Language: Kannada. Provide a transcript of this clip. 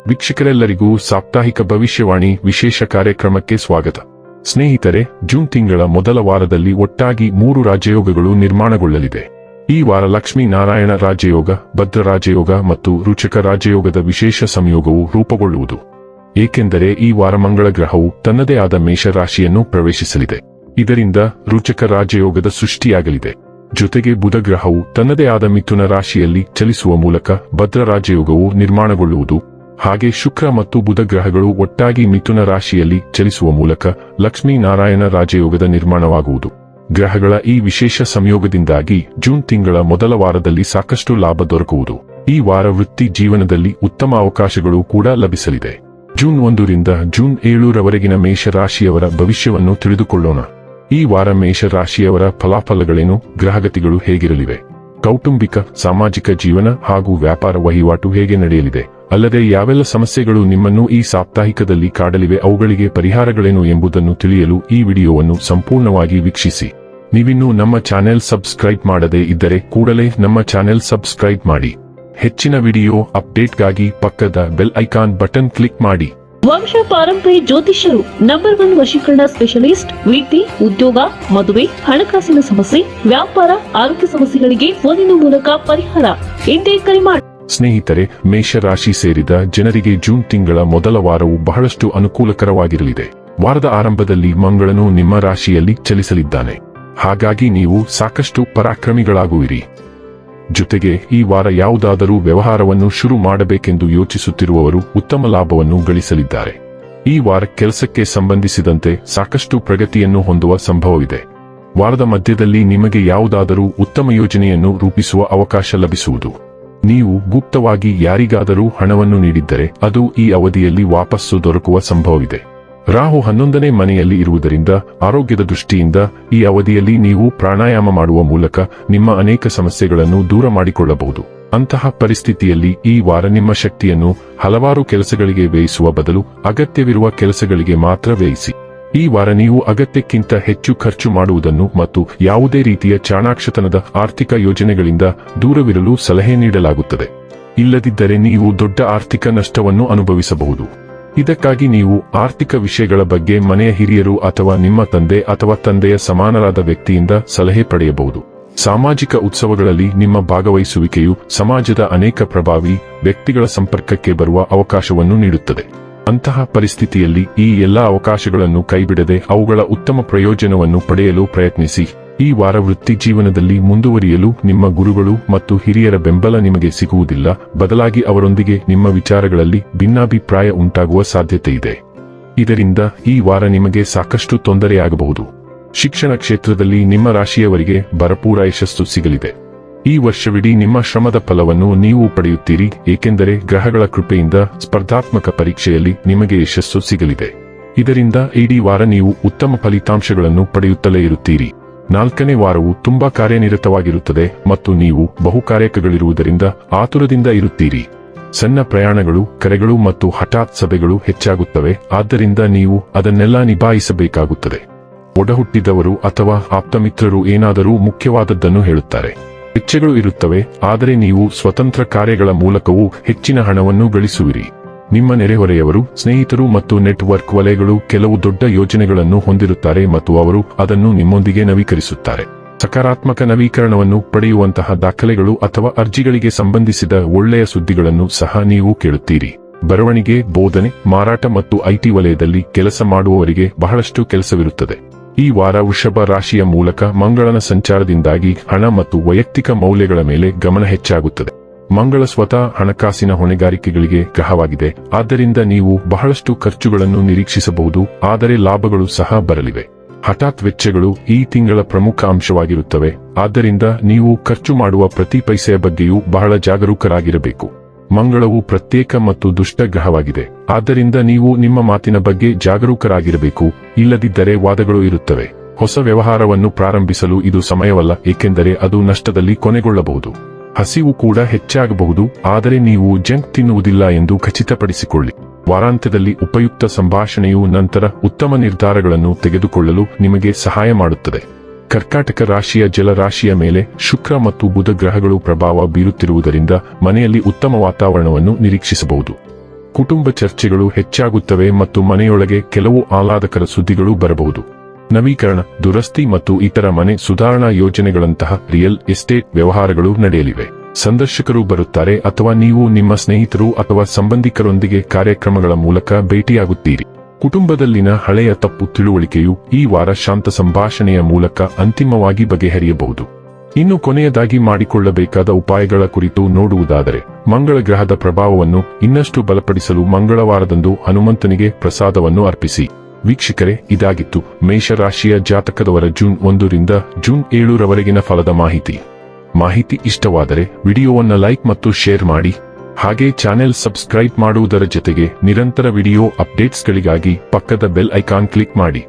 ವೀಕ್ಷಕರೆಲ್ಲರಿಗೂ ಸಾಪ್ತಾಹಿಕ ಭವಿಷ್ಯವಾಣಿ ವಿಶೇಷ ಕಾರ್ಯಕ್ರಮಕ್ಕೆ ಸ್ವಾಗತ. ಸ್ನೇಹಿತರೆ, ಜೂನ್ ತಿಂಗಳ ಮೊದಲ ವಾರದಲ್ಲಿ ಒಟ್ಟಾಗಿ 3 ರಾಜಯೋಗಗಳು ನಿರ್ಮಾಣಗೊಳ್ಳಲಿದೆ. ಈ ವಾರ ಲಕ್ಷ್ಮೀ ನಾರಾಯಣ ರಾಜಯೋಗ, ಭದ್ರ ರಾಜಯೋಗ ಮತ್ತು ರುಚಕ ರಾಜಯೋಗದ ವಿಶೇಷ ಸಂಯೋಗವು ರೂಪುಗೊಳ್ಳುವುದು. ಏಕೆಂದರೆ ಈ ವಾರ ಮಂಗಳ ಗ್ರಹವು ತನ್ನದೇ ಆದ ಮೇಷ ರಾಶಿಯನ್ನು ಪ್ರವೇಶಿಸಲಿದೆ. ಇದರಿಂದ ರುಚಕ ರಾಜಯೋಗದ ಸೃಷ್ಟಿಯಾಗಲಿದೆ. ಜೊತೆಗೆ ಬುಧ ಗ್ರಹವು ತನ್ನದೇ ಆದ ಮಿಥುನ ರಾಶಿಯಲ್ಲಿ ಚಲಿಸುವ ಮೂಲಕ ಭದ್ರ ರಾಜಯೋಗವು ನಿರ್ಮಾಣಗೊಳ್ಳುವುದು. ಹಾಗೆ ಶುಕ್ರ ಮತ್ತು ಬುಧ ಗ್ರಹಗಳು ಒಟ್ಟಾಗಿ ಮಿಥುನ ರಾಶಿಯಲ್ಲಿ ಚಲಿಸುವ ಮೂಲಕ ಲಕ್ಷ್ಮೀ ನಾರಾಯಣ ರಾಜಯೋಗದ ನಿರ್ಮಾಣವಾಗುವುದು. ಗ್ರಹಗಳ ಈ ವಿಶೇಷ ಸಂಯೋಗದಿಂದಾಗಿ ಜೂನ್ ತಿಂಗಳ ಮೊದಲ ವಾರದಲ್ಲಿ ಸಾಕಷ್ಟು ಲಾಭ ದೊರಕುವುದು. ಈ ವಾರ ವೃತ್ತಿ ಜೀವನದಲ್ಲಿ ಉತ್ತಮ ಅವಕಾಶಗಳು ಕೂಡ ಲಭಿಸಲಿದೆ. ಜೂನ್ 1 ರಿಂದ ಜೂನ್ 7 ರವರೆಗಿನ ಮೇಷ ರಾಶಿಯವರ ಭವಿಷ್ಯವನ್ನು ತಿಳಿದುಕೊಳ್ಳೋಣ. ಈ ವಾರ ಮೇಷ ರಾಶಿಯವರ ಫಲಾಫಲಗಳೇನು, ಗ್ರಹಗತಿಗಳು ಹೇಗಿರಲಿವೆ, ಕೌಟುಂಬಿಕ ಸಾಮಾಜಿಕ ಜೀವನ ಹಾಗೂ ವ್ಯಾಪಾರ ವಹಿವಾಟು ಹೇಗೆ ನಡೆಯಲಿದೆ, ಅಲ್ಲದೆ ಯಾವೆಲ್ಲ ಸಮಸ್ಯೆಗಳು ನಿಮ್ಮನ್ನು ಈ ಸಾಪ್ತಾಹಿಕದಲ್ಲಿ ಕಾಡಲಿವೆ, ಅವುಗಳಿಗೆ ಪರಿಹಾರಗಳೇನು ಎಂಬುದನ್ನು ತಿಳಿಯಲು ಈ ವಿಡಿಯೋವನ್ನು ಸಂಪೂರ್ಣವಾಗಿ ವೀಕ್ಷಿಸಿ. ನೀವಿನ್ನೂ ನಮ್ಮ ಚಾನೆಲ್ ಸಬ್ಸ್ಕ್ರೈಬ್ ಮಾಡದೇ ಇದ್ದರೆ ಕೂಡಲೇ ನಮ್ಮ ಚಾನೆಲ್ ಸಬ್ಸ್ಕ್ರೈಬ್ ಮಾಡಿ. ಹೆಚ್ಚಿನ ವಿಡಿಯೋ ಅಪ್ಡೇಟ್ಗಾಗಿ ಪಕ್ಕದ ಬೆಲ್ ಐಕಾನ್ ಬಟನ್ ಕ್ಲಿಕ್ ಮಾಡಿ. ವಂಶ ಪಾರಂಪರ್ಯ ಜ್ಯೋತಿಷ್ಯರು ನಂಬರ್ 1 ವಶೀಕರಣ ಸ್ಪೆಷಲಿಸ್ಟ್. ವೃತ್ತಿ, ಉದ್ಯೋಗ, ಮದುವೆ, ಹಣಕಾಸಿನ ಸಮಸ್ಯೆ, ವ್ಯಾಪಾರ, ಆರೋಗ್ಯ ಸಮಸ್ಯೆಗಳಿಗೆ ಫೋನಿನ ಮೂಲಕ ಪರಿಹಾರ. ಇಂದೇ ಕರೆ ಮಾಡಿ. ಸ್ನೇಹಿತರೆ, ಮೇಷರಾಶಿ ಸೇರಿದ ಜನರಿಗೆ ಜೂನ್ ತಿಂಗಳ ಮೊದಲ ವಾರವು ಬಹಳಷ್ಟು ಅನುಕೂಲಕರವಾಗಿರಲಿದೆ. ವಾರದ ಆರಂಭದಲ್ಲಿ ಮಂಗಳನು ನಿಮ್ಮ ರಾಶಿಯಲ್ಲಿ ಚಲಿಸಲಿದ್ದಾನೆ. ಹಾಗಾಗಿ ನೀವು ಸಾಕಷ್ಟು ಪರಾಕ್ರಮಿಗಳಾಗುವಿರಿ. ಜೊತೆಗೆ ಈ ವಾರ ಯಾವುದಾದರೂ ವ್ಯವಹಾರವನ್ನು ಶುರು ಮಾಡಬೇಕೆಂದು ಯೋಚಿಸುತ್ತಿರುವವರು ಉತ್ತಮ ಲಾಭವನ್ನು ಗಳಿಸಲಿದ್ದಾರೆ. ಈ ವಾರ ಕೆಲಸಕ್ಕೆ ಸಂಬಂಧಿಸಿದಂತೆ ಸಾಕಷ್ಟು ಪ್ರಗತಿಯನ್ನು ಹೊಂದುವ ಸಂಭವವಿದೆ. ವಾರದ ಮಧ್ಯದಲ್ಲಿ ನಿಮಗೆ ಯಾವುದಾದರೂ ಉತ್ತಮ ಯೋಜನೆಯನ್ನು ರೂಪಿಸುವ ಅವಕಾಶ ಲಭಿಸುವುದು. ನೀವು ಗುಪ್ತವಾಗಿ ಯಾರಿಗಾದರೂ ಹಣವನ್ನು ನೀಡಿದ್ದರೆ ಅದು ಈ ಅವಧಿಯಲ್ಲಿ ವಾಪಸ್ಸು ದೊರಕುವ ಸಂಭವವಿದೆ. ರಾಹು 11ನೇ ಮನೆಯಲ್ಲಿ ಇರುವುದರಿಂದ ಆರೋಗ್ಯದ ದೃಷ್ಟಿಯಿಂದ ಈ ಅವಧಿಯಲ್ಲಿ ನೀವು ಪ್ರಾಣಾಯಾಮ ಮಾಡುವ ಮೂಲಕ ನಿಮ್ಮ ಅನೇಕ ಸಮಸ್ಯೆಗಳನ್ನು ದೂರ ಮಾಡಿಕೊಳ್ಳಬಹುದು. ಅಂತಹ ಪರಿಸ್ಥಿತಿಯಲ್ಲಿ ಈ ವಾರ ನಿಮ್ಮ ಶಕ್ತಿಯನ್ನು ಹಲವಾರು ಕೆಲಸಗಳಿಗೆ ವ್ಯಯಿಸುವ ಬದಲು ಅಗತ್ಯವಿರುವ ಕೆಲಸಗಳಿಗೆ ಮಾತ್ರ ವ್ಯಯಿಸಿ. ಈ ವಾರ ನೀವು ಅಗತ್ಯಕ್ಕಿಂತ ಹೆಚ್ಚು ಖರ್ಚು ಮಾಡುವುದನ್ನು ಮತ್ತು ಯಾವುದೇ ರೀತಿಯ ಚಾಣಾಕ್ಷತನದ ಆರ್ಥಿಕ ಯೋಜನೆಗಳಿಂದ ದೂರವಿರಲು ಸಲಹೆ ನೀಡಲಾಗುತ್ತದೆ. ಇಲ್ಲದಿದ್ದರೆ ನೀವು ದೊಡ್ಡ ಆರ್ಥಿಕ ನಷ್ಟವನ್ನು ಅನುಭವಿಸಬಹುದು. ಇದಕ್ಕಾಗಿ ನೀವು ಆರ್ಥಿಕ ವಿಷಯಗಳ ಬಗ್ಗೆ ಮನೆಯ ಹಿರಿಯರು ಅಥವಾ ನಿಮ್ಮ ತಂದೆ ಅಥವಾ ತಂದೆಯ ಸಮಾನರಾದ ವ್ಯಕ್ತಿಯಿಂದ ಸಲಹೆ ಪಡೆಯಬಹುದು. ಸಾಮಾಜಿಕ ಉತ್ಸವಗಳಲ್ಲಿ ನಿಮ್ಮ ಭಾಗವಹಿಸುವಿಕೆಯು ಸಮಾಜದ ಅನೇಕ ಪ್ರಭಾವಿ ವ್ಯಕ್ತಿಗಳ ಸಂಪರ್ಕಕ್ಕೆ ಬರುವ ಅವಕಾಶವನ್ನು ನೀಡುತ್ತದೆ. ಅಂತಹ ಪರಿಸ್ಥಿತಿಯಲ್ಲಿ ಈ ಎಲ್ಲಾ ಅವಕಾಶಗಳನ್ನು ಕೈಬಿಡದೆ ಅವುಗಳ ಉತ್ತಮ ಪ್ರಯೋಜನವನ್ನು ಪಡೆಯಲು ಪ್ರಯತ್ನಿಸಿ. ಈ ವಾರ ವೃತ್ತಿ ಜೀವನದಲ್ಲಿ ಮುಂದುವರಿಯಲು ನಿಮ್ಮ ಗುರುಗಳು ಮತ್ತು ಹಿರಿಯರ ಬೆಂಬಲ ನಿಮಗೆ ಸಿಗುವುದಿಲ್ಲ. ಬದಲಾಗಿ ಅವರೊಂದಿಗೆ ನಿಮ್ಮ ವಿಚಾರಗಳಲ್ಲಿ ಭಿನ್ನಾಭಿಪ್ರಾಯ ಉಂಟಾಗುವ ಸಾಧ್ಯತೆಯಿದೆ. ಇದರಿಂದ ಈ ವಾರ ನಿಮಗೆ ಸಾಕಷ್ಟು ತೊಂದರೆಯಾಗಬಹುದು. ಶಿಕ್ಷಣ ಕ್ಷೇತ್ರದಲ್ಲಿ ನಿಮ್ಮ ರಾಶಿಯವರಿಗೆ ಭರಪೂರ ಯಶಸ್ಸು ಸಿಗಲಿದೆ. ಈ ವರ್ಷವಿಡೀ ನಿಮ್ಮ ಶ್ರಮದ ಫಲವನ್ನು ನೀವು ಪಡೆಯುತ್ತೀರಿ, ಏಕೆಂದರೆ ಗ್ರಹಗಳ ಕೃಪೆಯಿಂದ ಸ್ಪರ್ಧಾತ್ಮಕ ಪರೀಕ್ಷೆಯಲ್ಲಿ ನಿಮಗೆ ಯಶಸ್ಸು ಸಿಗಲಿದೆ. ಇದರಿಂದ ಇಡೀ ವಾರ ನೀವು ಉತ್ತಮ ಫಲಿತಾಂಶಗಳನ್ನು ಪಡೆಯುತ್ತಲೇ ಇರುತ್ತೀರಿ. 4ನೇ ವಾರವು ತುಂಬಾ ಕಾರ್ಯನಿರತವಾಗಿರುತ್ತದೆ ಮತ್ತು ನೀವು ಬಹುಕಾರ್ಯಗಳಿರುವುದರಿಂದ ಆತುರದಿಂದ ಇರುತ್ತೀರಿ. ಸಣ್ಣ ಪ್ರಯಾಣಗಳು, ಕರೆಗಳು ಮತ್ತು ಹಠಾತ್ ಸಭೆಗಳು ಹೆಚ್ಚಾಗುತ್ತವೆ. ಆದ್ದರಿಂದ ನೀವು ಅದನ್ನೆಲ್ಲ ನಿಭಾಯಿಸಬೇಕಾಗುತ್ತದೆ. ಒಡಹುಟ್ಟಿದವರು ಅಥವಾ ಆಪ್ತಮಿತ್ರರು ಏನಾದರೂ ಮುಖ್ಯವಾದದ್ದನ್ನು ಹೇಳುತ್ತಾರೆ. ವೆಚ್ಚಗಳು ಇರುತ್ತವೆ, ಆದರೆ ನೀವು ಸ್ವತಂತ್ರ ಕಾರ್ಯಗಳ ಮೂಲಕವೂ ಹೆಚ್ಚಿನ ಹಣವನ್ನು ಗಳಿಸುವಿರಿ. ನಿಮ್ಮ ನೆರೆಹೊರೆಯವರು, ಸ್ನೇಹಿತರು ಮತ್ತು ನೆಟ್ವರ್ಕ್ ವಲಯಗಳು ಕೆಲವು ದೊಡ್ಡ ಯೋಜನೆಗಳನ್ನು ಹೊಂದಿರುತ್ತಾರೆ ಮತ್ತು ಅವರು ಅದನ್ನು ನಿಮ್ಮೊಂದಿಗೆ ನವೀಕರಿಸುತ್ತಾರೆ. ಸಕಾರಾತ್ಮಕ ನವೀಕರಣವನ್ನು ಪಡೆಯುವಂತಹ ದಾಖಲೆಗಳು ಅಥವಾ ಅರ್ಜಿಗಳಿಗೆ ಸಂಬಂಧಿಸಿದ ಒಳ್ಳೆಯ ಸುದ್ದಿಗಳನ್ನು ಸಹ ನೀವು ಕೇಳುತ್ತೀರಿ. ಬರವಣಿಗೆ, ಬೋಧನೆ, ಮಾರಾಟ ಮತ್ತು ಐಟಿ ವಲಯದಲ್ಲಿ ಕೆಲಸ ಮಾಡುವವರಿಗೆ ಬಹಳಷ್ಟು ಕೆಲಸವಿರುತ್ತದೆ. ಈ ವಾರ ವೃಷಭ ರಾಶಿಯ ಮೂಲಕ ಮಂಗಳನ ಸಂಚಾರದಿಂದಾಗಿ ಹಣ ಮತ್ತು ವೈಯಕ್ತಿಕ ಮೌಲ್ಯಗಳ ಮೇಲೆ ಗಮನ ಹೆಚ್ಚಾಗುತ್ತದೆ. ಮಂಗಳ ಸ್ವತಃ ಹಣಕಾಸಿನ ಹೊಣೆಗಾರಿಕೆಗಳಿಗೆ ಗ್ರಹವಾಗಿದೆ. ಆದ್ದರಿಂದ ನೀವು ಬಹಳಷ್ಟು ಖರ್ಚುಗಳನ್ನು ನಿರೀಕ್ಷಿಸಬಹುದು, ಆದರೆ ಲಾಭಗಳು ಸಹ ಬರಲಿವೆ. ಹಠಾತ್ ವೆಚ್ಚಗಳು ಈ ತಿಂಗಳ ಪ್ರಮುಖ ಅಂಶವಾಗಿರುತ್ತವೆ. ಆದ್ದರಿಂದ ನೀವು ಖರ್ಚು ಮಾಡುವ ಪ್ರತಿ ಪೈಸೆಯ ಬಗ್ಗೆಯೂ ಬಹಳ ಜಾಗರೂಕರಾಗಿರಬೇಕು. ಮಂಗಳವು ಪ್ರತ್ಯೇಕ ಮತ್ತು ದುಷ್ಟ ಗ್ರಹವಾಗಿದೆ. ಆದ್ದರಿಂದ ನೀವು ನಿಮ್ಮ ಮಾತಿನ ಬಗ್ಗೆ ಜಾಗರೂಕರಾಗಿರಬೇಕು, ಇಲ್ಲದಿದ್ದರೆ ವಾದಗಳು ಇರುತ್ತವೆ. ಹೊಸ ವ್ಯವಹಾರವನ್ನು ಪ್ರಾರಂಭಿಸಲು ಇದು ಸಮಯವಲ್ಲ, ಏಕೆಂದರೆ ಅದು ನಷ್ಟದಲ್ಲಿ ಕೊನೆಗೊಳ್ಳಬಹುದು. ಹಸಿವು ಕೂಡ ಹೆಚ್ಚಾಗಬಹುದು, ಆದರೆ ನೀವು ಜಂಕ್ ತಿನ್ನುವುದಿಲ್ಲ ಎಂದು ಖಚಿತಪಡಿಸಿಕೊಳ್ಳಿ. ವಾರಾಂತ್ಯದಲ್ಲಿ ಉಪಯುಕ್ತ ಸಂಭಾಷಣೆಯು ನಂತರ ಉತ್ತಮ ನಿರ್ಧಾರಗಳನ್ನು ತೆಗೆದುಕೊಳ್ಳಲು ನಿಮಗೆ ಸಹಾಯ ಮಾಡುತ್ತದೆ. ಕರ್ಕಾಟಕ ರಾಶಿಯ ಜಲರಾಶಿಯ ಮೇಲೆ ಶುಕ್ರ ಮತ್ತು ಬುಧ ಗ್ರಹಗಳು ಪ್ರಭಾವ ಬೀರುತ್ತಿರುವುದರಿಂದ ಮನೆಯಲ್ಲಿ ಉತ್ತಮ ವಾತಾವರಣವನ್ನು ನಿರೀಕ್ಷಿಸಬಹುದು. ಕುಟುಂಬ ಚರ್ಚೆಗಳು ಹೆಚ್ಚಾಗುತ್ತವೆ ಮತ್ತು ಮನೆಯೊಳಗೆ ಕೆಲವು ಆಹ್ಲಾದಕರ ಸುದ್ದಿಗಳು ಬರಬಹುದು. ನವೀಕರಣ, ದುರಸ್ತಿ ಮತ್ತು ಇತರ ಮನೆ ಸುಧಾರಣಾ ಯೋಜನೆಗಳಂತಹ ರಿಯಲ್ ಎಸ್ಟೇಟ್ ವ್ಯವಹಾರಗಳು ನಡೆಯಲಿವೆ. ಸಂದರ್ಶಕರು ಬರುತ್ತಾರೆ ಅಥವಾ ನೀವು ನಿಮ್ಮ ಸ್ನೇಹಿತರು ಅಥವಾ ಸಂಬಂಧಿಕರೊಂದಿಗೆ ಕಾರ್ಯಕ್ರಮಗಳ ಮೂಲಕ ಭೇಟಿಯಾಗುತ್ತೀರಿ. ಕುಟುಂಬದಲ್ಲಿನ ಹಳೆಯ ತಪ್ಪು ತಿಳುವಳಿಕೆಯು ಈ ವಾರ ಶಾಂತ ಸಂಭಾಷಣೆಯ ಮೂಲಕ ಅಂತಿಮವಾಗಿ ಬಗೆಹರಿಯಬಹುದು. ಇನ್ನು ಕೊನೆಯದಾಗಿ ಮಾಡಿಕೊಳ್ಳಬೇಕಾದ ಉಪಾಯಗಳ ಕುರಿತು ನೋಡುವುದಾದರೆ, ಮಂಗಳ ಗ್ರಹದ ಪ್ರಭಾವವನ್ನು ಇನ್ನಷ್ಟು ಬಲಪಡಿಸಲು ಮಂಗಳವಾರದಂದು ಹನುಮಂತನಿಗೆ ಪ್ರಸಾದವನ್ನು ಅರ್ಪಿಸಿ. ವೀಕ್ಷಕರೇ, ಇದಾಗಿತ್ತು ಮೇಷರಾಶಿಯ ಜಾತಕದವರ ಜೂನ್ 1 ರಿಂದ ಜೂನ್ 7 ರವರೆಗಿನ ಫಲದ ಮಾಹಿತಿ ಇಷ್ಟವಾದರೆ ವಿಡಿಯೋವನ್ನು ಲೈಕ್ ಮತ್ತು ಶೇರ್ ಮಾಡಿ. ಹಾಗೆ ಚಾನೆಲ್ ಸಬ್ಸ್ಕ್ರೈಬ್ ಮಾಡುವುದರ ಜೊತೆಗೆ ನಿರಂತರ ವಿಡಿಯೋ ಅಪ್ಡೇಟ್ಸ್ಗಳಿಗಾಗಿ ಪಕ್ಕದ ಬೆಲ್ ಐಕಾನ್ ಕ್ಲಿಕ್ ಮಾಡಿ.